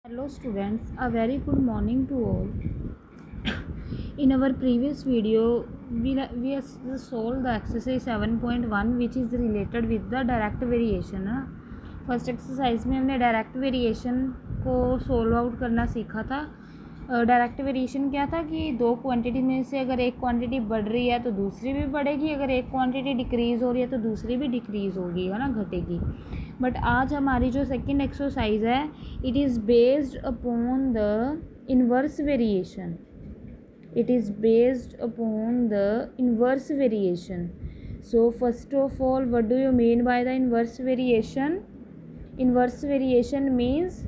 Hello students, a very good morning to all. In our previous video, we have solved the exercise 7.1 which is related with the direct variation. First exercise में हमने direct variation को solve out करना सीखा था। Direct variation क्या था कि दो क्वांटिटी में से अगर एक क्वांटिटी बढ़ रही है तो दूसरी भी बढ़ेगी, अगर एक क्वांटिटी डिक्रीज़ हो रही है तो दूसरी भी डिक्रीज़ होगी, है ना, घटेगी। बट आज हमारी जो सेकंड एक्सरसाइज है it is based upon the inverse variation. It is based upon the inverse variation. So first of all, what do you mean by the inverse variation? Inverse variation means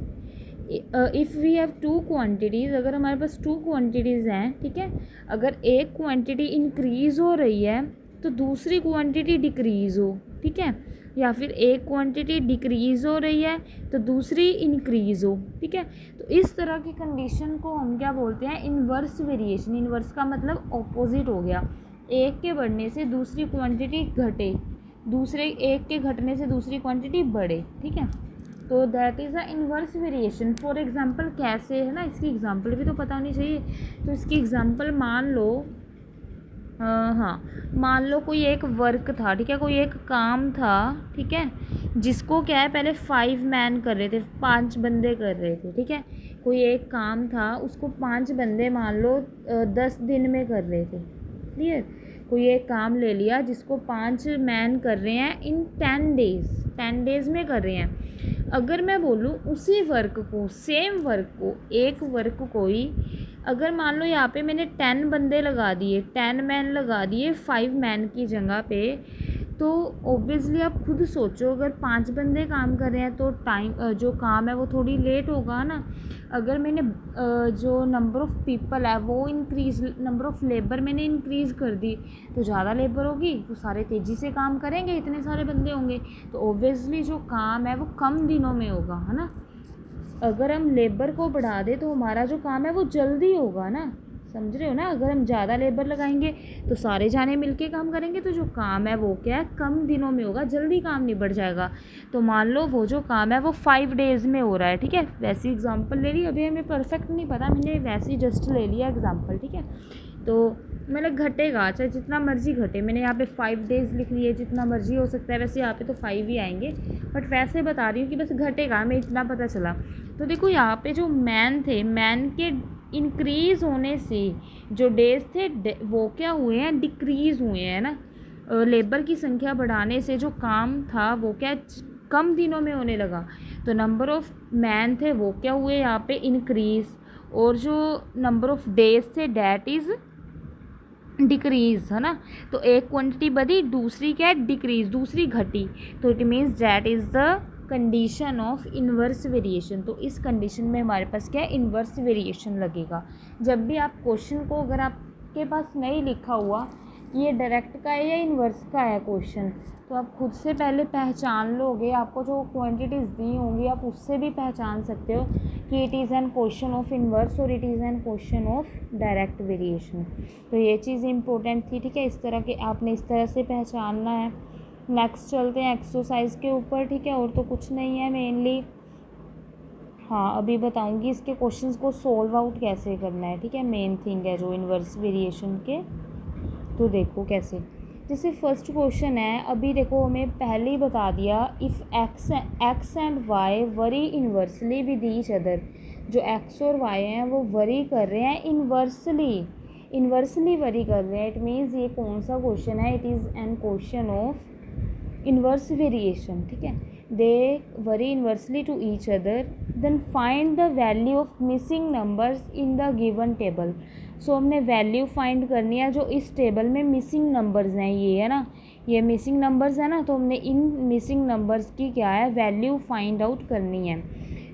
if we have two quantities, अगर हमारे पास to quantities हैं, ठीक है, अगर एक quantity increase हो रही है तो दूसरी क्वांटिटी डिक्रीज़ हो, ठीक है, या फिर एक क्वांटिटी डिक्रीज़ हो रही है तो दूसरी इंक्रीज़ हो, ठीक है। तो इस तरह की कंडीशन को हम क्या बोलते हैं? Inverse variation. इन्वर्स का मतलब ऑपोजिट हो गया, एक के बढ़ने से दूसरी क्वांटिटी घटे, दूसरे एक के घटने से दूसरी क्वांटिटी बढ़े, ठीक है। तो that is a inverse variation. For example कैसे, है ना, इसकी एग्जांपल भी तो पता होनी चाहिए। तो इसकी एग्जांपल मान लो, हाँ, मान लो कोई एक वर्क था, ठीक है, कोई एक काम था, ठीक है, जिसको क्या है पहले 5 मैन कर रहे थे, 5 बंदे कर रहे थे, ठीक है। कोई एक काम था उसको 5 बंदे मान लो 10 दिन में कर रहे थे, क्लियर। कोई एक काम ले लिया जिसको 5 मैन कर रहे हैं इन 10 डेज़ में कर रहे हैं। अगर मैं बोलूँ उसी वर्क को, सेम वर्क को, एक वर्क को ही अगर मान लो यहाँ पे मैंने 10 बंदे लगा दिए, 10 मैन लगा दिए 5 मैन की जगह पे, तो ऑब्वियसली आप खुद सोचो, अगर 5 बंदे काम कर रहे हैं तो टाइम जो काम है वो थोड़ी लेट होगा ना। अगर मैंने जो नंबर ऑफ़ पीपल है वो इंक्रीज़, नंबर ऑफ़ लेबर मैंने इंक्रीज़ कर दी तो ज़्यादा लेबर होगी, तो सारे तेज़ी से काम करेंगे, इतने सारे बंदे होंगे, तो ऑब्वियसली जो काम है वो कम दिनों में होगा, है ना। अगर हम लेबर को बढ़ा दें तो हमारा जो काम है वो जल्दी होगा ना, समझ रहे हो ना। अगर हम ज़्यादा लेबर लगाएंगे तो सारे जाने मिलके काम करेंगे, तो जो काम है वो क्या है, कम दिनों में होगा, जल्दी काम निबट जाएगा। तो मान लो वो जो काम है वो 5 डेज़ में हो रहा है, ठीक है। वैसी एग्जांपल ले ली, अभी हमें परफेक्ट नहीं पता, मैंने वैसे ही जस्ट ले लिया एग्जांपल, ठीक है। तो मतलब घटेगा, चाहे जितना मर्जी घटे, मैंने यहाँ पे 5 डेज़ लिख लिए, जितना मर्जी हो सकता है, वैसे यहाँ पे तो 5 ही आएंगे, बट वैसे बता रही हूँ कि बस घटेगा, हमें इतना पता चला। तो देखो यहाँ पे जो मैन थे, मैन के इंक्रीज़ होने से जो डेज़ थे वो क्या हुए हैं, डिक्रीज़ हुए हैं ना। लेबर की संख्या बढ़ाने से जो काम था वो क्या कम दिनों में होने लगा, तो नंबर ऑफ़ मैन थे वो क्या हुए यहाँ पे इंक्रीज़, और जो नंबर ऑफ़ डेज़ थे डैट इज़ डिक्रीज़, है ना। तो एक क्वांटिटी बढ़ी, दूसरी क्या है, डिक्रीज़, दूसरी घटी, तो it means that is the condition of inverse variation. तो इस कंडीशन में हमारे पास क्या है, इन्वर्स वेरिएशन लगेगा। जब भी आप क्वेश्चन को, अगर आपके पास नहीं लिखा हुआ ये डायरेक्ट का है या इन्वर्स का है क्वेश्चन, तो आप खुद से पहले पहचान लोगे, आपको जो क्वांटिटीज़ दी होंगी आप उससे भी पहचान सकते हो कि it is an question of inverse और it is an question of direct variation. तो ये चीज़ इंपॉर्टेंट थी, ठीक है, इस तरह के आपने इस तरह से पहचानना है। नेक्स्ट चलते हैं एक्सरसाइज के ऊपर, ठीक है, और तो कुछ नहीं है मेनली। हाँ, अभी बताऊंगी इसके क्वेश्चंस को सोल्व आउट कैसे करना है, ठीक है, मेन थिंग है जो इन्वर्स वेरिएशन के। तो देखो कैसे, जैसे फर्स्ट क्वेश्चन है, अभी देखो हमें पहले ही बता दिया, if x and y vary inversely with each other. जो एक्स और वाई हैं वो वरी कर रहे हैं इन्वर्सली वरी कर रहे हैं। इट मीन्स ये कौन सा क्वेश्चन है, it is an question of inverse variation, ठीक है। They vary inversely to each other, then find the value of missing numbers in the given table. So हमने वैल्यू फाइंड करनी है जो इस टेबल में मिसिंग नंबर्स हैं, ये है ना, ये मिसिंग नंबर्स है ना, तो हमने इन मिसिंग नंबर्स की क्या है, वैल्यू फाइंड आउट करनी है।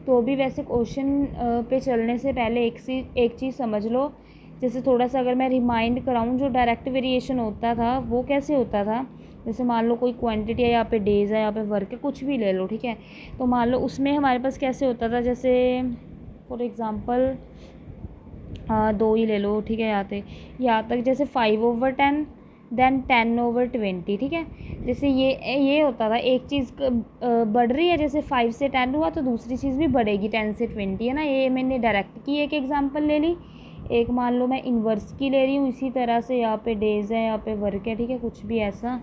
तो अभी वैसे क्वेश्चन पे चलने से पहले एक चीज़ समझ लो, जैसे थोड़ा सा अगर मैं रिमाइंड कराऊँ, जो डायरेक्ट वेरिएशन होता था वो कैसे होता था, जैसे मान लो कोई क्वांटिटी है, यहाँ पे डेज़ है, यहाँ पे वर्क है, कुछ भी ले लो, ठीक है। तो मान लो उसमें हमारे पास कैसे होता था, जैसे फॉर एग्ज़ाम्पल दो ही ले लो, ठीक है, यहाँ तक जैसे 5/10 देन 10/20, ठीक है। जैसे ये होता था, एक चीज़ बढ़ रही है, जैसे 5 से 10 हुआ तो दूसरी चीज़ भी बढ़ेगी 10 से 20, है ना। ये मैंने डायरेक्ट की एक एग्जांपल ले ली। एक मान लो मैं इन्वर्स की ले रही हूँ, इसी तरह से यहाँ पे डेज़ है, यहाँ पे वर्क है, ठीक है, कुछ भी ऐसा।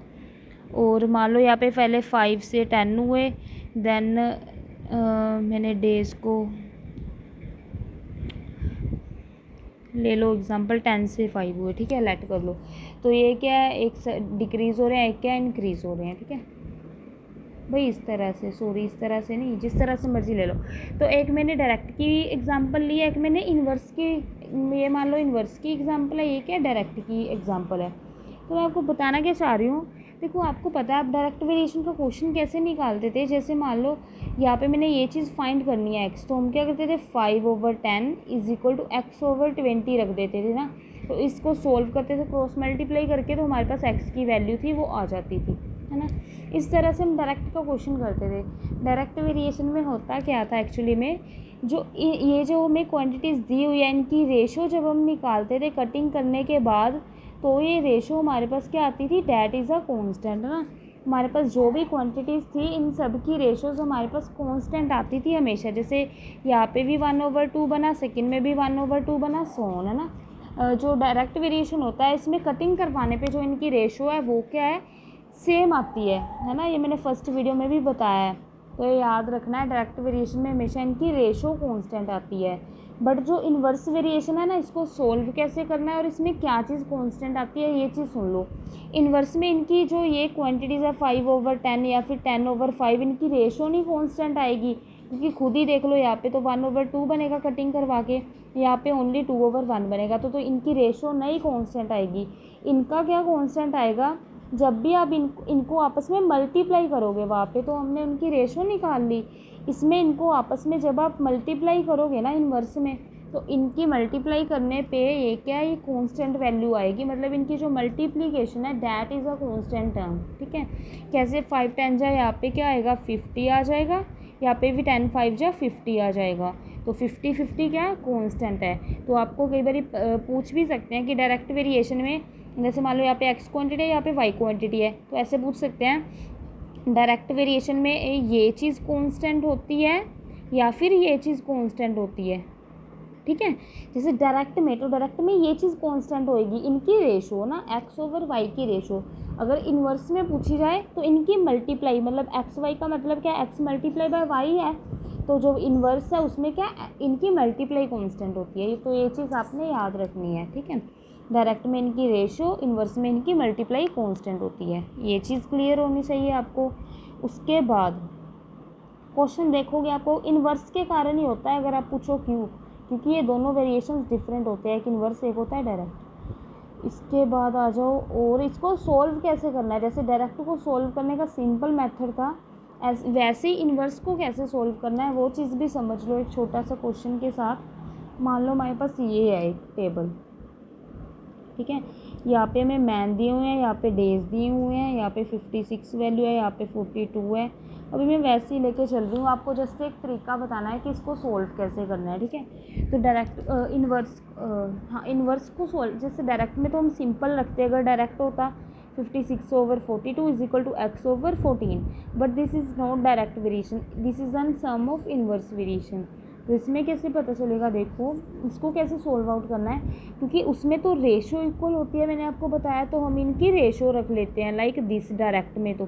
और मान लो यहाँ पे पहले 5 से 10 हुए, देन मैंने डेज़ को ले लो एग्जांपल 10 से 5 हुए, ठीक है, लेट कर लो। तो ये क्या है, एक डिक्रीज़ हो रहे हैं, एक क्या इंक्रीज़ हो रहे हैं, ठीक है भाई। इस तरह से, सॉरी इस तरह से नहीं, जिस तरह से मर्जी ले लो। तो एक मैंने डायरेक्ट की एग्जांपल ली है, एक मैंने इन्वर्स की, ये मान लो इन्वर्स की एग्जांपल है, ये क्या डायरेक्ट की एग्जांपल है। तो मैं आपको बताना क्या चाह रही हूँ, देखो आपको पता है आप डायरेक्ट वेरिएशन का क्वेश्चन कैसे निकालते थे। जैसे मान लो यहाँ पे मैंने ये चीज़ फाइंड करनी है एक्स, तो हम क्या करते थे 5/10 इज इक्वल टू x/20 रख देते थे ना। तो इसको सोल्व करते थे क्रॉस मल्टीप्लाई करके, तो हमारे पास x की वैल्यू थी वो आ जाती थी, है ना। इस तरह से हम डायरेक्ट का क्वेश्चन करते थे। डायरेक्ट वेरिएशन में होता क्या था एक्चुअली में, जो ये जो हमें क्वांटिटीज़ दी हुई है इनकी रेशो जब हम निकालते थे कटिंग करने के बाद, तो ये रेशो हमारे पास क्या आती थी, डैट इज़ अ कांस्टेंट, है ना। हमारे पास जो भी क्वांटिटीज़ थी इन सब की रेशोज़ हमारे पास कांस्टेंट आती थी हमेशा। जैसे यहाँ पे भी 1/2 बना, सेकंड में भी 1/2 बना, सो ऑन, है ना। जो डायरेक्ट वेरिएशन होता है इसमें कटिंग करवाने पे जो इनकी रेशो है वो क्या है, सेम आती है ना। ये मैंने फर्स्ट वीडियो में भी बताया है, तो ये याद रखना है, डायरेक्ट वेरिएशन में हमेशा इनकी रेशो कांस्टेंट आती है। बट जो इन्वर्स वेरिएशन है ना, इसको सोल्व कैसे करना है और इसमें क्या चीज़ कांस्टेंट आती है ये चीज़ सुन लो। इन्वर्स में इनकी जो ये क्वांटिटीज़ है 5/10 या फिर 10/5, इनकी रेशो नहीं कांस्टेंट आएगी, क्योंकि खुद ही देख लो यहाँ पे तो 1/2 बनेगा कटिंग करवा के, यहाँ पे ओनली 2/1 बनेगा, तो इनकी रेशो नहीं कांस्टेंट आएगी। इनका क्या कांस्टेंट आएगा, जब भी आप इनको आपस में मल्टीप्लाई करोगे, वहाँ पे तो हमने उनकी रेशो निकाल ली, इसमें इनको आपस में जब आप मल्टीप्लाई करोगे ना इन्वर्स में, तो इनकी मल्टीप्लाई करने पे ये क्या है, ये कांस्टेंट वैल्यू आएगी। मतलब इनकी जो मल्टीप्लिकेशन है that is a constant term, ठीक है। कैसे 5 10 जा, यहाँ पे क्या आएगा 50 आ जाएगा, यहाँ पे भी 10 5 जा 50 आ जाएगा। तो 50 क्या है, कांस्टेंट है। तो आपको कई बार पूछ भी सकते हैं कि डायरेक्ट वेरिएशन में, जैसे मान लो यहाँ पे x क्वांटिटी है, यहाँ पे y क्वांटिटी है, तो ऐसे पूछ सकते हैं डायरेक्ट वेरिएशन में ये चीज़ कांस्टेंट होती है या फिर ये चीज़ कांस्टेंट होती है, ठीक है। जैसे डायरेक्ट में, तो डायरेक्ट में ये चीज़ कांस्टेंट होएगी, इनकी रेशो ना x/y की रेशो। अगर इन्वर्स में पूछी जाए तो इनकी मल्टीप्लाई, मतलब x/y का मतलब क्या, x मल्टीप्लाई बाय y है, तो जो इन्वर्स है उसमें क्या, इनकी मल्टीप्लाई कांस्टेंट होती है। तो ये चीज़ आपने याद रखनी है, ठीक है। डायरेक्ट में इनकी रेशो, इन्वर्स में इनकी मल्टीप्लाई कांस्टेंट होती है, ये चीज़ क्लियर होनी चाहिए आपको। उसके बाद क्वेश्चन देखोगे आपको इन्वर्स के कारण ही होता है, अगर आप पूछो क्यों, क्योंकि ये दोनों वेरिएशंस डिफरेंट होते हैं, एक इन्वर्स एक होता है डायरेक्ट। इसके बाद आ जाओ, और इसको सोल्व कैसे करना है। जैसे डायरेक्ट को सोल्व करने का सिंपल मेथड था, वैसे ही इन्वर्स को कैसे सोल्व करना है वो चीज़ भी समझ लो एक छोटा सा क्वेश्चन के साथ। मान लो हमारे पास ये है एक टेबल, ठीक है। यहाँ पे हमें मैन दिए हुए हैं, यहाँ पे डेज दिए हुए हैं, यहाँ पे 56 वैल्यू है, यहाँ पे 42 है। अभी मैं वैसे ही लेके चल रही हूँ, आपको जस्ट एक तरीका बताना है कि इसको सोल्व कैसे करना है, ठीक है। तो डायरेक्ट इन्वर्स, हाँ इन्वर्स को सोल्व, जैसे डायरेक्ट में तो हम सिंपल रखते हैं, अगर डायरेक्ट होता 56/42 is equal to x/14, but this is not direct variation, this is an sum of inverse variation. तो इसमें कैसे पता चलेगा, देखो इसको कैसे सोल्व आउट करना है, क्योंकि उसमें तो रेशो इक्वल होती है, मैंने आपको बताया, तो हम इनकी रेशो रख लेते हैं लाइक दिस। डायरेक्ट में तो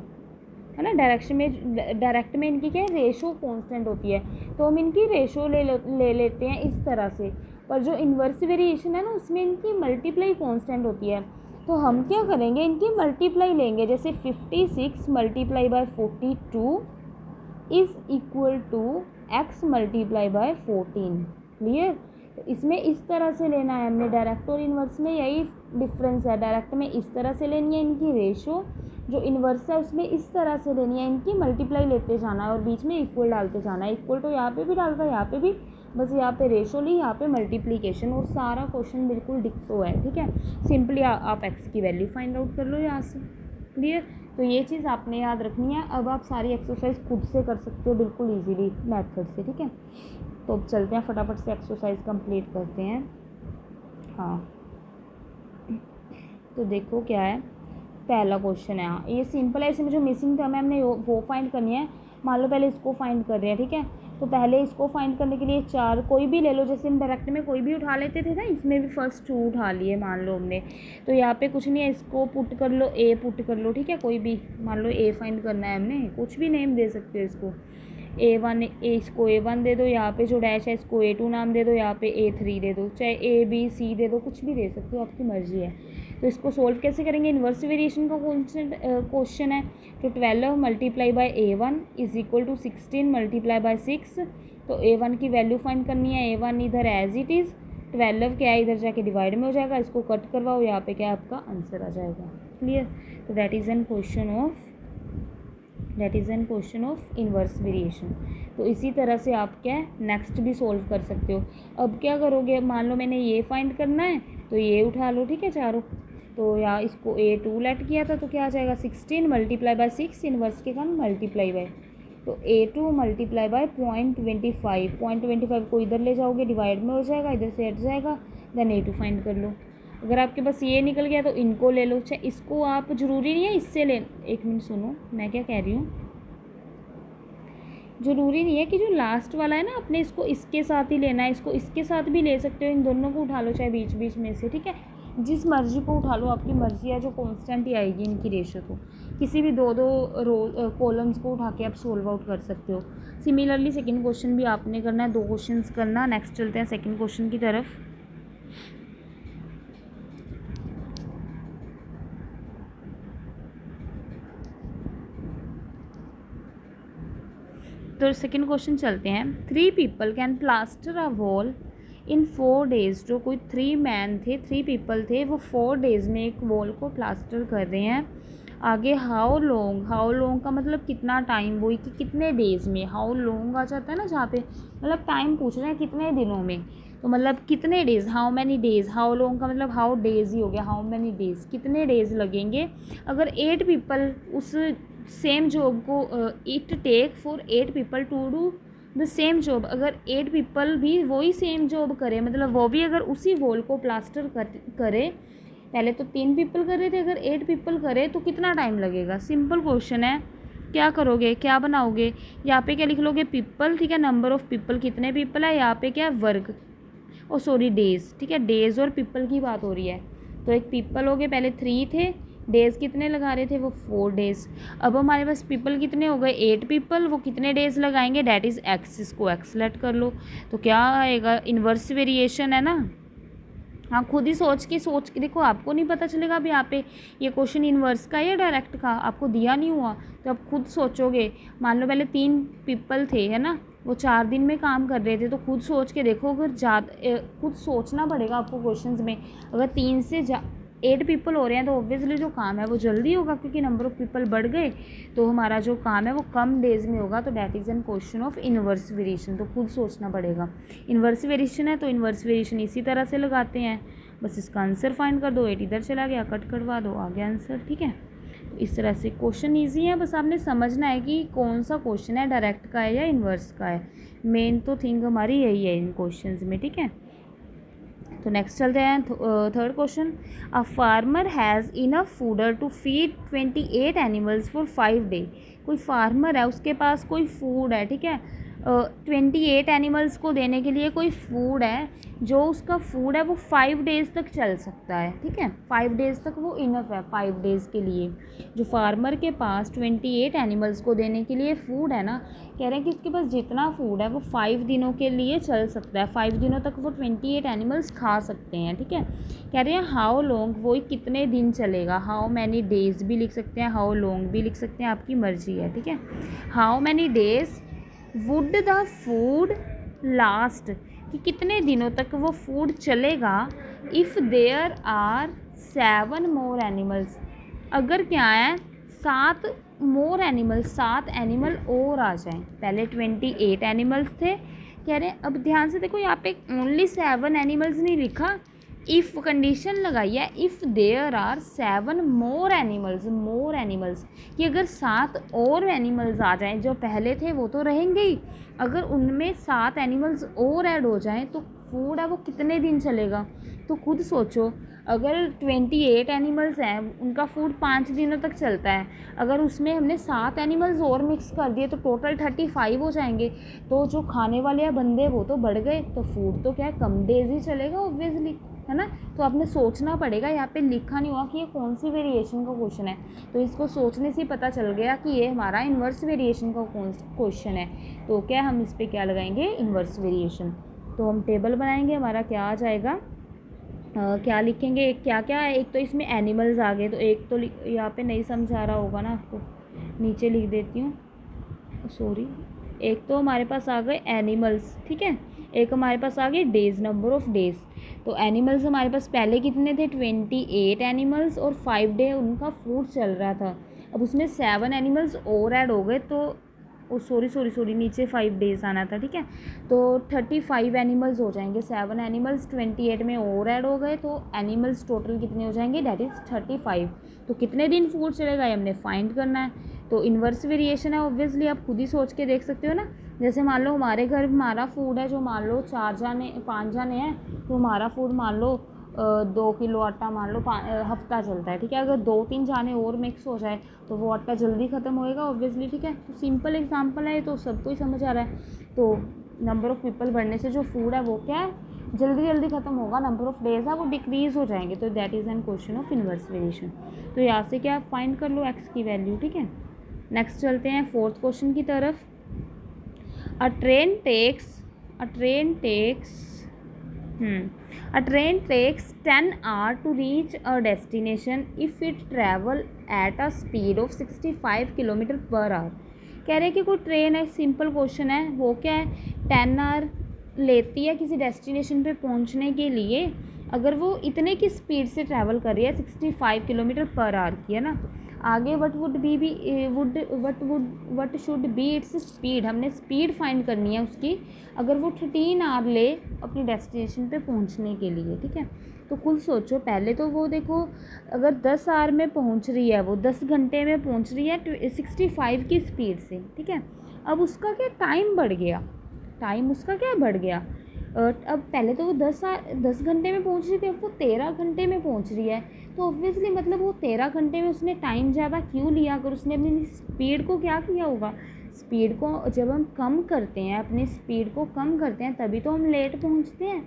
है ना, डायरेक्ट में इनकी क्या है, रेशो कांस्टेंट होती है, तो हम इनकी रेशो ले लेते हैं इस तरह से। पर जो इन्वर्स वेरिएशन है ना, उसमें इनकी मल्टीप्लाई कांस्टेंट होती है, तो हम क्या करेंगे, इनकी मल्टीप्लाई लेंगे। जैसे 56 multiply by 42 is equal to x multiply by 14, clear. तो इसमें इस तरह से लेना है हमने, डायरेक्ट और इन्वर्स में यही डिफरेंस है। डायरेक्ट में इस तरह से लेनी है इनकी रेशो, जो इन्वर्स है उसमें इस तरह से लेनी है, इनकी मल्टीप्लाई लेते जाना है और बीच में इक्वल डालते जाना है। इक्वल तो यहाँ पे भी डालता है, यहाँ पे भी, बस यहाँ पे रेशो ली, यहाँ पे मल्टीप्लीकेशन, और सारा क्वेश्चन बिल्कुल डिक्टो है, ठीक है। सिंपली आप x की वैल्यू फाइंड आउट कर लो यहाँ से, क्लियर। तो ये चीज़ आपने याद रखनी है। अब आप सारी एक्सरसाइज खुद से कर सकते हो बिल्कुल इजीली मेथड से, ठीक है। तो अब चलते हैं फटाफट से एक्सरसाइज कंप्लीट करते हैं। हाँ तो देखो क्या है, पहला क्वेश्चन है। हाँ, ये सिंपल है, इसमें जो मिसिंग टर्म है हमने वो फाइंड करनी है। मान लो पहले इसको फाइंड कर रहे हैं, ठीक है। तो पहले इसको फाइंड करने के लिए 4 कोई भी ले लो, जैसे हम डायरेक्ट में कोई भी उठा लेते थे ना, इसमें भी फर्स्ट 2 उठा लिए मान लो हमने। तो यहाँ पे कुछ नहीं है, इसको पुट कर लो, ए पुट कर लो, ठीक है। कोई भी मान लो ए फाइंड करना है हमने, कुछ भी नेम दे सकते हो इसको। A1 इसको A1 दे दो, यहाँ पे जो डैश है इसको A2 नाम दे दो, यहाँ पे A3 दे दो, चाहे ABC दे दो, कुछ भी दे सकते हो, आपकी मर्जी है। तो इसको सोल्व कैसे करेंगे? इन्वर्स वेरिएशन का क्वेश्चन है। तो 12 multiply by A1 is equal to 16 multiply by 6। तो A1 की वैल्यू फाइंड करनी है। A1 इधर एज इट इज़, 12 क्या है इधर जाके डिवाइड में हो जाएगा, इसको कट करवाओ, यहाँ पे क्या आपका आंसर आ जाएगा। क्लियर? तो that is an question of inverse variation. तो इसी तरह से आप क्या नेक्स्ट भी सोल्व कर सकते हो। अब क्या करोगे, मान लो मैंने ये फाइंड करना है, तो ये उठा लो, ठीक है, चारों। तो यहाँ इसको A2 लेट किया था, तो क्या आ जाएगा 16 मल्टीप्लाई बाई 6, इन्वर्स के कारण मल्टीप्लाई बाई। तो A2 मल्टीप्लाई बाई 0.25 को इधर ले जाओगे, डिवाइड में हो जाएगा, इधर से हट जाएगा, देन A2 फाइंड कर लो। अगर आपके पास ये निकल गया तो इनको ले लो, चाहे इसको, आप ज़रूरी नहीं है इससे ले। एक मिनट सुनो मैं क्या कह रही हूँ। ज़रूरी नहीं है कि जो लास्ट वाला है ना अपने इसको इसके साथ ही लेना है, इसको इसके साथ भी ले सकते हो। इन दोनों को उठा लो, चाहे बीच बीच में से, ठीक है। जिस मर्जी को उठा लो, आपकी मर्जी है, जो कांस्टेंट ही आएगी इनकी रेशो। तो किसी भी दो कॉलम्स को उठा के आप सोल्व आउट कर सकते हो। सिमिलरली सेकंड क्वेश्चन भी आपने करना है, 2 क्वेश्चंस करना। नेक्स्ट चलते हैं सेकंड क्वेश्चन की तरफ। तो सेकंड क्वेश्चन चलते हैं। 3 people can plaster a wall in 4 days. जो कोई 3 मैन थे, 3 पीपल थे, वो 4 डेज़ में एक वॉल को प्लास्टर कर रहे हैं। आगे हाउ लॉन्ग का मतलब कितना टाइम, वही कि कितने डेज़ में। हाउ लॉन्ग आ जाता है ना जहाँ पे, मतलब टाइम पूछ रहे हैं कितने दिनों में, तो मतलब कितने days, how many days. How long का मतलब हाउ डेज़ ही हो गया, हाउ मैनी डेज़, कितने डेज़ लगेंगे। अगर 8 पीपल उस सेम जॉब को, it take for 8 people to do the same job. अगर 8 पीपल भी वही सेम जॉब करे, मतलब वो भी अगर उसी वॉल को प्लास्टर करे, पहले तो 3 पीपल कर रहे थे, अगर 8 पीपल करे तो कितना टाइम लगेगा। सिंपल क्वेश्चन है। क्या करोगे, क्या बनाओगे, यहाँ पे क्या लिख लोगे, पीपल, ठीक है। नंबर ऑफ़ पीपल, कितने पीपल है, यहाँ पे क्या है, वर्ग, ओ सॉरी डेज़, ठीक है। डेज़ और पीपल की बात हो रही है। तो एक पीपल हो गए, पहले 3 थे, डेज़ कितने लगा रहे थे, वो 4 डेज़। अब हमारे पास पीपल कितने हो गए, 8 पीपल, वो कितने डेज़ लगाएंगे, डैट इज़ एक्स। इसको एक्स लेट कर लो। तो क्या आएगा, इन्वर्स वेरिएशन है ना। हाँ, खुद ही सोच के देखो, आपको नहीं पता चलेगा अभी यहाँ पे ये क्वेश्चन इन्वर्स का या डायरेक्ट का, आपको दिया नहीं हुआ, तो आप खुद सोचोगे। मान लो पहले 3 पीपल थे, है ना, वो 4 दिन में काम कर रहे थे, तो खुद सोच के देखो। अगर खुद सोचना पड़ेगा आपको क्वेश्चंस में। अगर 3 से 8 पीपल हो रहे हैं, तो ऑब्वियसली जो काम है वो जल्दी होगा, क्योंकि नंबर ऑफ़ पीपल बढ़ गए, तो हमारा जो काम है वो कम डेज़ में होगा। तो that is an question of inverse variation. तो खुद सोचना पड़ेगा। इन्वर्स वेरिएशन है तो इन्वर्स वेरिएशन इसी तरह से लगाते हैं। बस इसका आंसर फाइंड कर दो, 8 इधर चला गया, कट करवा दो, आ गया आंसर, ठीक है। तो इस तरह से क्वेश्चन ईजी है, बस आपने समझना है कि कौन सा क्वेश्चन है, डायरेक्ट का है या इन्वर्स का है। मेन तो थिंग हमारी यही है इन क्वेश्चन में, ठीक है। तो नेक्स्ट चलते हैं third question. A farmer has enough fodder to feed 28 animals for 5 day. कोई फार्मर है, उसके पास कोई फूड है, ठीक है। 28 एनिमल्स को देने के लिए कोई फूड है, जो उसका फूड है वो 5 डेज़ तक चल सकता है, ठीक है। 5 डेज़ तक वो इनफ है, 5 डेज़ के लिए। जो फार्मर के पास 28 एनिमल्स को देने के लिए फूड है ना, कह रहे हैं कि उसके पास जितना फूड है वो 5 दिनों के लिए चल सकता है। 5 दिनों तक वो 28 एनिमल्स खा सकते हैं, ठीक है। कह रहे हैं हाउ लॉन्ग, वो कितने दिन चलेगा। हाउ मैनी डेज़ भी लिख सकते हैं, हाउ लॉन्ग भी लिख सकते हैं, आपकी मर्जी है, ठीक है। How many days would the food last, कि कितने दिनों तक वो फूड चलेगा। If there are 7 more animals, अगर क्या है 7 मोर एनिमल्स, 7 एनिमल और आ जाएं। पहले 28 एनिमल्स थे, कह रहे हैं। अब ध्यान से देखो, यहाँ पे ओनली 7 एनिमल्स नहीं लिखा, इफ़ कंडीशन लगाई है। If there are 7 more animals, कि अगर 7 और एनिमल्स आ जाएं, जो पहले थे वो तो रहेंगे ही, अगर उनमें 7 एनिमल्स और ऐड हो जाएं तो फूड है वो कितने दिन चलेगा। तो खुद सोचो, अगर 28 एनिमल्स हैं, उनका फूड 5 दिनों तक चलता है, अगर उसमें हमने 7 एनिमल्स और मिक्स कर दिए तो टोटल 35 हो जाएंगे। तो जो खाने वाले बंदे वो तो बढ़ गए, तो फूड तो क्या है, कम डेज ही चलेगा ऑब्वियसली, है ना। तो आपने सोचना पड़ेगा, यहाँ पे लिखा नहीं हुआ कि ये कौन सी वेरिएशन का क्वेश्चन है, तो इसको सोचने से पता चल गया कि ये हमारा इन्वर्स वेरिएशन का क्वेश्चन है। तो क्या हम इस पर क्या लगाएंगे, इन्वर्स वेरिएशन। तो हम टेबल बनाएंगे, हमारा क्या आ जाएगा, क्या लिखेंगे, क्या क्या है। एक तो इसमें एनिमल्स आ गए, तो एक तो यहाँ पे नहीं समझा रहा होगा ना आपको, नीचे लिख देती हूँ, सॉरी। एक तो हमारे पास आ गए एनिमल्स, ठीक है, एक हमारे पास आ गए डेज, नंबर ऑफ़ डेज। तो एनिमल्स हमारे पास पहले कितने थे, 28 एनिमल्स, और 5 डे उनका फूड चल रहा था। अब उसमें 7 एनिमल्स और ऐड हो गए, तो सॉरी नीचे 5 डेज आना था, ठीक है। तो 35 एनिमल्स हो जाएंगे, 7 एनिमल्स 28 में और ऐड हो गए, तो एनिमल्स टोटल कितने हो जाएंगे, डैट इज़ 35। तो कितने दिन फूड चलेगा ये हमने फाइंड करना है। तो इन्वर्स वेरिएशन है, ऑब्वियसली आप खुद ही सोच के देख सकते हो ना। जैसे मान लो हमारे घर हमारा फूड है, जो मान लो 5 जाने हैं, तो हमारा फूड मान लो 2 किलो आटा मान लो हफ्ता चलता है, ठीक है। अगर 2-3 जाने और मिक्स हो जाए तो वो आटा जल्दी ख़त्म होएगा ऑब्वियसली, ठीक है। तो सिंपल एग्जांपल है, तो सबको ही समझ आ रहा है। तो नंबर ऑफ़ पीपल बढ़ने से जो फूड है वो क्या है, जल्दी ख़त्म होगा, नंबर ऑफ़ डेज है वो डिक्रीज़ हो जाएंगे। तो that is an question of inverse variation. तो यहाँ से क्या फाइंड कर लो एक्स की वैल्यू, ठीक है। नेक्स्ट चलते हैं 4th क्वेश्चन की तरफ। A train takes 10 hours to reach a destination if it travel at a speed of 65 kilometre per hour. कह रहे हैं कि कोई ट्रेन है, सिंपल क्वेश्चन है, वो क्या है, 10 आवर लेती है किसी डेस्टिनेशन पे पहुंचने के लिए, अगर वो इतने की स्पीड से ट्रैवल कर रही है, 65 किलोमीटर पर आवर की, है ना। आगे what should be its speed, हमने स्पीड फाइंड करनी है उसकी, अगर वो 13 आवर ले अपनी डेस्टिनेशन पे पहुंचने के लिए, ठीक है। तो कुल सोचो, पहले तो वो देखो, अगर 10 आवर में पहुंच रही है, वो 10 घंटे में पहुंच रही है 65 की स्पीड से, ठीक है। अब उसका क्या टाइम बढ़ गया, टाइम उसका क्या बढ़ गया। अब पहले तो वो 10 घंटे में पहुंच रही थी, अब वो 13 घंटे में पहुंच रही है। तो ऑब्वियसली मतलब वो 13 घंटे में उसने टाइम ज़्यादा क्यों लिया, अगर उसने अपनी स्पीड को क्या किया होगा, स्पीड को जब हम कम करते हैं, अपनी स्पीड को कम करते हैं, तभी तो हम लेट पहुंचते हैं,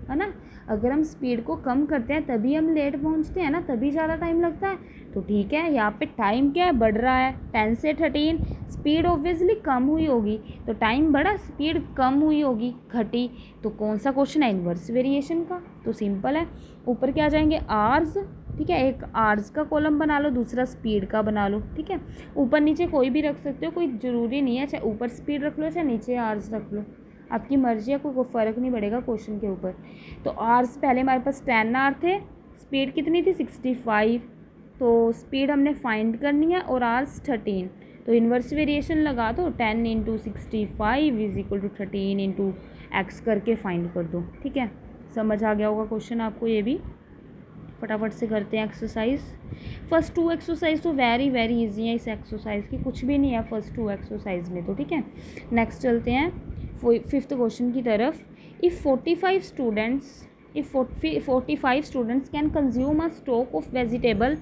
है ना। अगर हम स्पीड को कम करते हैं तभी हम लेट पहुंचते हैं ना, तभी ज़्यादा टाइम लगता है। तो ठीक है, यहाँ पे टाइम क्या है, बढ़ रहा है, 10 से 13, स्पीड ऑब्वियसली कम हुई होगी, तो टाइम बढ़ा, स्पीड कम हुई होगी, घटी। तो कौन सा क्वेश्चन है, इन्वर्स वेरिएशन का। तो सिंपल है, ऊपर क्या आ जाएंगे, आर्स, ठीक है, एक आर्स का कॉलम बना लो, दूसरा स्पीड का बना लो, ठीक है। ऊपर नीचे कोई भी रख सकते हो, कोई ज़रूरी नहीं है, चाहे ऊपर स्पीड रख लो चाहे नीचे आर्स रख लो, आपकी मर्जी है, कोई फ़र्क नहीं पड़ेगा क्वेश्चन के ऊपर। तो आर्स पहले हमारे पास 10 आर थे, स्पीड कितनी थी 65, तो स्पीड हमने फाइंड करनी है, और आर्स 13। तो इन्वर्स वेरिएशन लगा दो, 10 × 65 = 13 × x करके फाइंड कर दो, ठीक है। समझ आ गया होगा क्वेश्चन आपको, ये भी फटाफट से करते हैं एक्सरसाइज। फर्स्ट 2 एक्सरसाइज तो वेरी इजी है, इस एक्सरसाइज की कुछ भी नहीं है फर्स्ट 2 एक्सरसाइज में, तो ठीक है। नेक्स्ट चलते हैं 5th क्वेश्चन की तरफ। If 45 students can consume a stock of vegetable,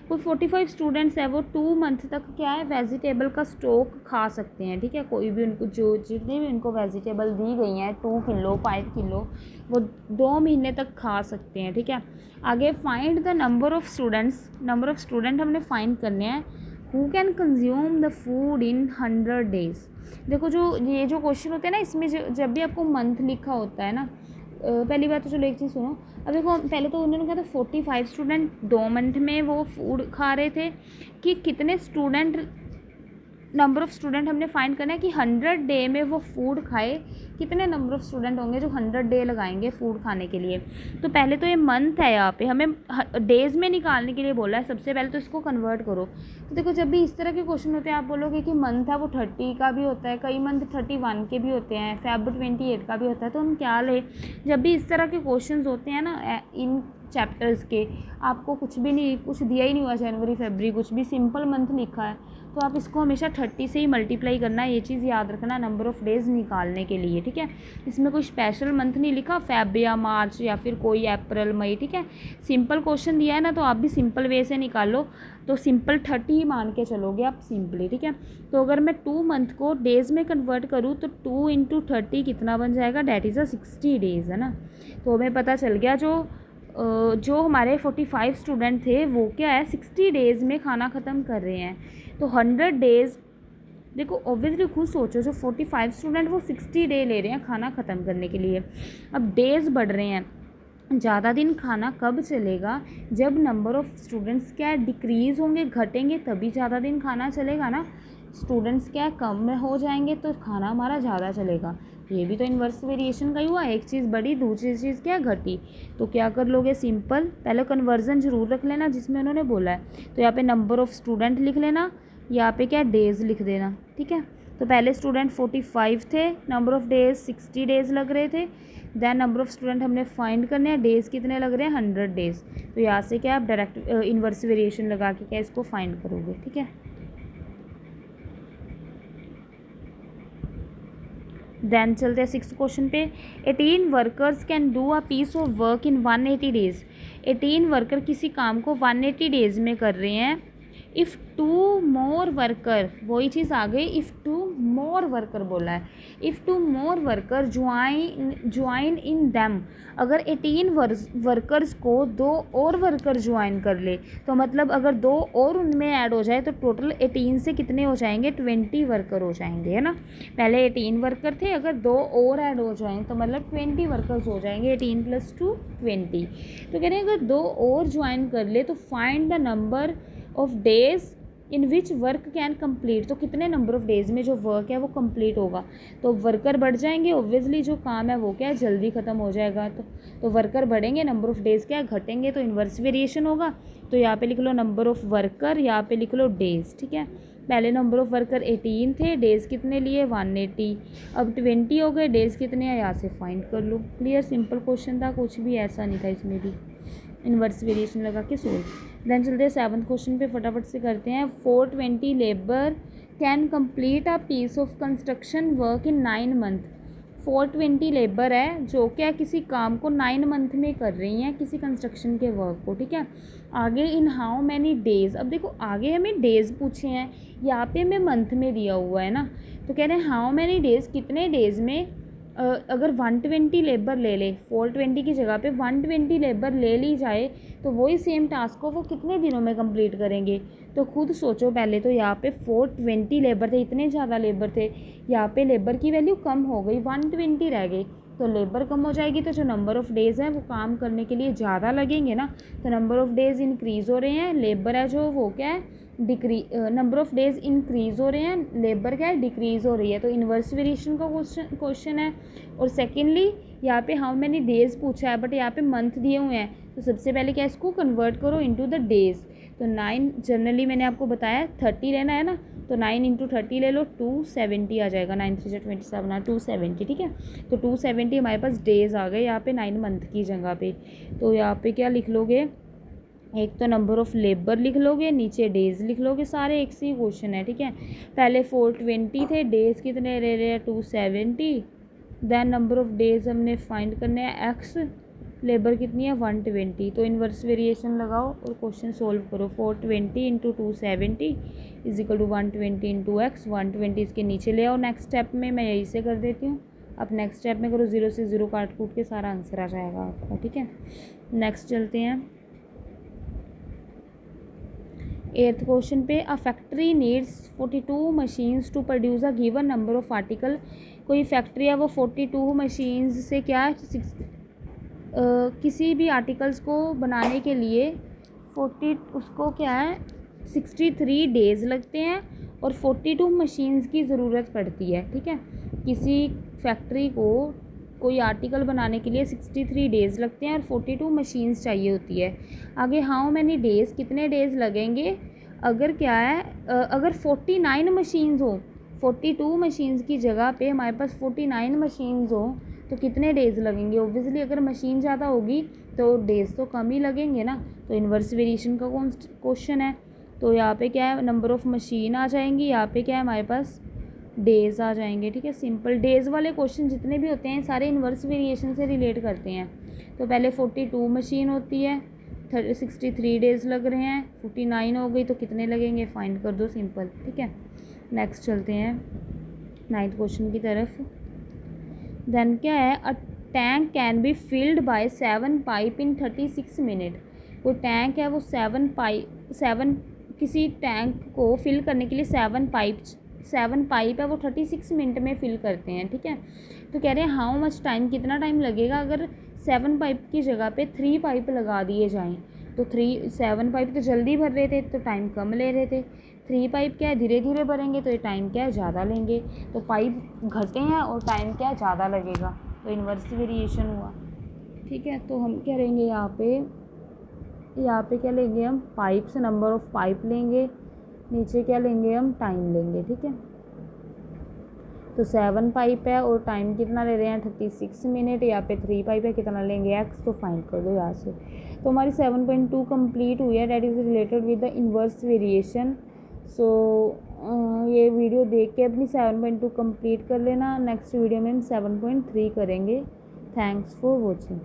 कोई 45 स्टूडेंट्स है वो 2 मंथ तक क्या है, वेजिटेबल का स्टॉक खा सकते हैं, ठीक है। कोई भी उनको जो जितनी भी उनको वेजिटेबल दी गई हैं, 2 किलो 5 किलो, वो 2 महीने तक खा सकते हैं, ठीक है। आगे find the number of student हमने फाइंड करने हैं, who can consume the food in 100 days. देखो जो ये जो क्वेश्चन होते हैं ना, इसमें जब भी आपको मंथ लिखा होता है ना, पहली बात तो चलो एक चीज़ सुनो। अब देखो पहले तो उन्होंने कहा था 45 स्टूडेंट 2 मंथ में वो फूड खा रहे थे, कि कितने स्टूडेंट, नंबर ऑफ़ स्टूडेंट हमने फाइंड करना है कि 100 डे में वो फूड खाए, कितने नंबर ऑफ़ स्टूडेंट होंगे जो 100 डे लगाएंगे फूड खाने के लिए। तो पहले तो ये मंथ है, यहाँ पे हमें डेज़ में निकालने के लिए बोला है, सबसे पहले तो इसको कन्वर्ट करो। तो देखो जब भी इस तरह के क्वेश्चन होते हैं, आप बोलोगे कि मंथ है वो 30 का भी होता है, कई मंथ 31 के भी होते हैं, Feb 28 का भी होता है। तो हम क्या लें, जब भी इस तरह के क्वेश्चन होते हैं ना, चैप्टर्स के, आपको कुछ भी नहीं, कुछ दिया ही नहीं हुआ जनवरी फरवरी, कुछ भी सिंपल मंथ लिखा है, तो आप इसको हमेशा 30 से ही मल्टीप्लाई करना है, ये चीज़ याद रखना नंबर ऑफ़ डेज़ निकालने के लिए, ठीक है। इसमें कोई स्पेशल मंथ नहीं लिखा, फेब या मार्च या फिर कोई अप्रैल मई, ठीक है। सिंपल क्वेश्चन दिया है ना, तो आप भी सिंपल वे से निकालो, तो सिंपल 30 ही मान के चलोगे आप सिंपली, ठीक है। तो अगर मैं 2 मंथ को डेज़ में कन्वर्ट करूँ तो 2 × 30 कितना बन जाएगा, डैट इज़ 60 डेज़, है ना। तो हमें पता चल गया जो हमारे 45 स्टूडेंट थे वो क्या है 60 डेज़ में खाना ख़त्म कर रहे हैं। तो 100 डेज़, देखो ऑब्वियसली खुद सोचो, जो 45 स्टूडेंट वो 60 डे ले रहे हैं खाना ख़त्म करने के लिए। अब डेज़ बढ़ रहे हैं, ज़्यादा दिन खाना कब चलेगा, जब नंबर ऑफ़ स्टूडेंट्स क्या है डिक्रीज़ होंगे, घटेंगे, तभी ज़्यादा दिन खाना चलेगा ना। स्टूडेंट्स क्या कम हो जाएंगे तो खाना हमारा ज़्यादा चलेगा। ये भी तो इन्वर्स वेरिएशन का ही हुआ, एक चीज़ बढ़ी दूसरी चीज़ क्या घटी। तो क्या कर लोगे, सिंपल पहले कन्वर्जन ज़रूर रख लेना जिसमें उन्होंने बोला है। तो यहाँ पे नंबर ऑफ़ स्टूडेंट लिख लेना, यहाँ पे क्या डेज़ लिख देना, ठीक है। तो पहले स्टूडेंट 45 थे, नंबर ऑफ़ डेज़ 60 डेज़ लग रहे थे। दैन नंबर ऑफ़ स्टूडेंट हमने फाइंड करने हैं, डेज़ कितने लग रहे हैं 100 डेज़। तो यहाँ से क्या आप डायरेक्ट इन्वर्स वेरिएशन लगा के क्या इसको फाइंड करोगे, ठीक है। देन चलते हैं 6th क्वेश्चन पे। 18 workers can do a piece of work in 180 days. 18 worker किसी काम को 180 डेज़ में कर रहे हैं। इफ़ 2 मोर वर्कर, वही चीज़ आ गई, इफ़ 2 मोर वर्कर बोला है, if 2 more worker join in them. अगर 18 वर्कर्स को 2 और वर्कर ज्वाइन कर ले, तो मतलब अगर 2 और उनमें ऐड हो जाए तो टोटल 18 से कितने हो जाएंगे, 20 वर्कर हो जाएंगे, है ना। पहले 18 वर्कर थे, अगर 2 और ऐड हो जाएं तो मतलब 20 वर्कर्स हो जाएंगे, 18 + 2 20। तो कह रहे हैं अगर 2 और ज्वाइन कर ले तो find the number of days in which work can complete. तो कितने नंबर ऑफ़ डेज़ में जो वर्क है वो कंप्लीट होगा। तो वर्कर बढ़ जाएंगे, ऑब्वियसली जो काम है वो क्या है जल्दी ख़त्म हो जाएगा। तो वर्कर बढ़ेंगे, नंबर ऑफ़ डेज़ क्या है घटेंगे, तो इन्वर्स वेरिएशन होगा। तो यहाँ पे लिख लो नंबर ऑफ़ वर्कर, यहाँ पे लिख लो डेज़, ठीक है। पहले नंबर ऑफ़ वर्कर 18 थे, डेज़ कितने लिए 180, अब 20 हो गए, डेज़ कितने हैं यहाँ से फाइंड कर लो। क्लियर, सिंपल क्वेश्चन था, कुछ भी ऐसा नहीं था इसमें भी, इन्वर्स वेरिएशन लगा के सोल्व। देन चलते हैं 7th क्वेश्चन पे, फटाफट से करते हैं। 420 labour can complete a piece of construction work in 9 month. 420 labour है जो क्या किसी काम को 9 मंथ में कर रही हैं, किसी कंस्ट्रक्शन के वर्क को, ठीक है। आगे इन हाउ मैनी डेज़, अब देखो आगे हमें डेज़ पूछे हैं, यहाँ पे हमें मंथ में दिया हुआ है ना। तो कह रहे हैं हाउ मैनी डेज़, कितने डेज़ में अगर 120 लेबर ले ले, 420 की जगह पे 120 लेबर ले ली जाए तो वही सेम टास्क को वो कितने दिनों में कंप्लीट करेंगे। तो खुद सोचो पहले, तो यहाँ पे 420 लेबर थे, इतने ज़्यादा लेबर थे, यहाँ पे लेबर की वैल्यू कम हो गई, 120 रह गई। तो लेबर कम हो जाएगी तो जो नंबर ऑफ़ डेज़ है वो काम करने के लिए ज़्यादा लगेंगे ना। तो नंबर ऑफ़ डेज़ इंक्रीज़ हो रहे हैं, लेबर है जो वो क्या है नंबर ऑफ़ डेज़ इंक्रीज़ हो रहे हैं, लेबर क्या है डिक्रीज़ हो रही है। तो इन्वर्स वेरिएशन का क्वेश्चन है। और सेकेंडली यहाँ पे हाउ मैनी डेज़ पूछा है, बट यहाँ पे मंथ दिए हुए हैं। तो सबसे पहले क्या इसको कन्वर्ट करो इनटू द डेज़। तो 9 जनरली मैंने आपको बताया 30 लेना है ना, तो 9 × 30 ले लो, 270 आ जाएगा। 9 × 3 = 27, 270, ठीक है। तो 270 हमारे पास डेज़ आ गए यहाँ पे 9 मंथ की जगह पे। तो यहाँ पे क्या लिख लोगे, एक तो नंबर ऑफ़ लेबर लिख लोगे, नीचे डेज़ लिख लोगे, सारे एक से ही क्वेश्चन है, ठीक है। पहले 420 थे, डेज़ कितने ले रहे हैं 270। दैन नंबर ऑफ़ डेज़ हमने फाइंड करने हैं एक्स, लेबर कितनी है 120। तो इन्वर्स वेरिएशन लगाओ और क्वेश्चन सोल्व करो। 420 × 270 = 120 × x। 120 इसके नीचे ले आओ नेक्स्ट स्टेप में, मैं यही से कर देती हूँ। अब नेक्स्ट स्टेप में करो, 0 से 0 काट कूट के सारा आंसर आ जाएगा आपका, ठीक है। नेक्स्ट चलते हैं 8th क्वेश्चन पे। A factory needs 42 machines to produce a given number of article. कोई फैक्ट्री है वो 42 मशीन्स से क्या किसी भी आर्टिकल्स को बनाने के लिए 40 उसको क्या है 63 डेज़ लगते हैं और 42 मशीन्स की ज़रूरत पड़ती है, ठीक है। किसी फैक्ट्री को कोई आर्टिकल बनाने के लिए 63 डेज़ लगते हैं और 42 मशीन्स चाहिए होती है। आगे हाउ मैनी डेज़, कितने डेज़ लगेंगे अगर क्या है अगर 49 मशीन्स हो, 42 मशीन्स की जगह पे हमारे पास 49 मशीन्स हो तो कितने डेज़ लगेंगे। ऑब्वियसली अगर मशीन ज़्यादा होगी तो डेज़ तो कम ही लगेंगे ना। तो इन्वर्स वेरिएशन का क्वेश्चन है, तो यहाँ पे क्या है, नंबर ऑफ़ मशीन आ जाएंगी, यहाँ पे क्या है हमारे पास डेज़ आ जाएंगे। ठीक है, सिंपल डेज़ वाले क्वेश्चन जितने भी होते हैं सारे इन्वर्स वेरिएशन से रिलेट करते हैं। तो पहले 42 मशीन होती है, 63 डेज़ लग रहे हैं, 49 हो गई तो कितने लगेंगे फाइंड कर दो, सिंपल। ठीक है, नेक्स्ट चलते हैं 9th क्वेश्चन की तरफ। देन क्या है, a tank can be filled by 7 pipe in 36 minute. वो टैंक है वो 7 किसी टैंक को फिल करने के लिए 7 पाइप है वो 36 मिनट में फिल करते हैं। ठीक है, तो कह रहे हैं हाउ मच टाइम, कितना टाइम लगेगा अगर 7 पाइप की जगह पे 3 पाइप लगा दिए जाएं। तो 7 पाइप तो जल्दी भर रहे थे तो टाइम कम ले रहे थे, 3 पाइप क्या है धीरे धीरे भरेंगे तो ये टाइम क्या है ज़्यादा लेंगे। तो पाइप घटे हैं और टाइम क्या है ज़्यादा लगेगा, तो इन्वर्स वेरिएशन हुआ। ठीक है, तो हम क्या लेंगे यहाँ पे क्या लेंगे हम, पाइप्स, नंबर ऑफ़ पाइप लेंगे, नीचे क्या लेंगे हम, टाइम लेंगे। ठीक है, तो 7 पाइप है और टाइम कितना ले रहे हैं 36 मिनट, यहाँ पे 3 पाइप है, कितना लेंगे x, तो फाइंड कर दो यहाँ से। तो हमारी 7.2 कंप्लीट हुई है, that is related with the inverse variation. So ये वीडियो देख के अपनी 7.2 कंप्लीट कर लेना। नेक्स्ट वीडियो में हम 7.3 करेंगे। Thanks for watching.